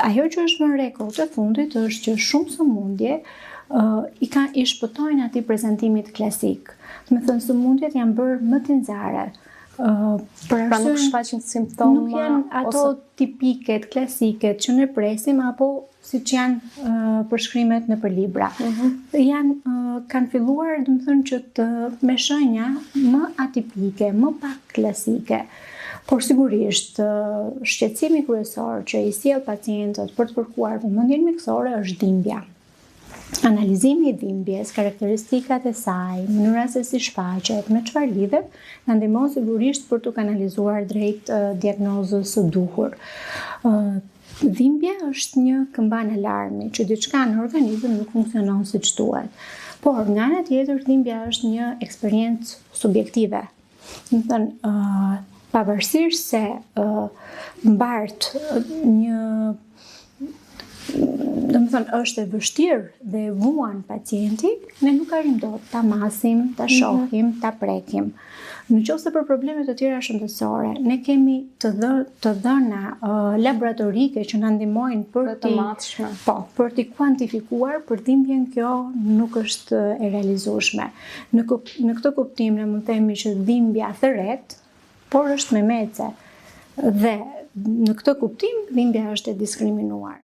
Ajo që është vënë re kohët e fundit është që shumë sëmundje i shpëtojnë atij prezentimit klasik. Do të thënë sëmundjet janë bërë më të nxehta. Pra nuk shfaqin simptoma, nuk janë ato tipike, klasike që ne presim apo siç janë përshkrimet nëpër libra. Kanë filluar, do të thënë, që me shenja më atipike, më pak klasike. Por sigurisht, shqetësimi kryesor që i sjell pacientët për të kërkuar vëmendjen mjekësore është dhimbja. Analizimi i dhimbjes, karakteristikat e saj, mënyra se si shfaqet, me çfarë lidhet, na ndihmon sigurisht për të kanalizuar drejt diagnozës së duhur. Dhimbja është një këmbën alarmi që diçka në organizëm nuk funksionon siç duhet. Por nga ana tjetër, dhimbja është një eksperiencë subjektive. Do të thënë, pavarësisht se mbart një, është e vështirë dhe e vuan pacienti, ne nuk arrim dot ta masim, ta shohim, ta prekim. Nëse për probleme të tjera shëndetësore, ne kemi të dhëna laboratorike që na ndihmojnë për t'i kuantifikuar, për dhimbjen kjo nuk është e realizueshme. Në këtë kuptim ne mund të themi që dhimbja thret, por është me mece. Dhe në këtë kuptim dhimbja është e diskriminuar.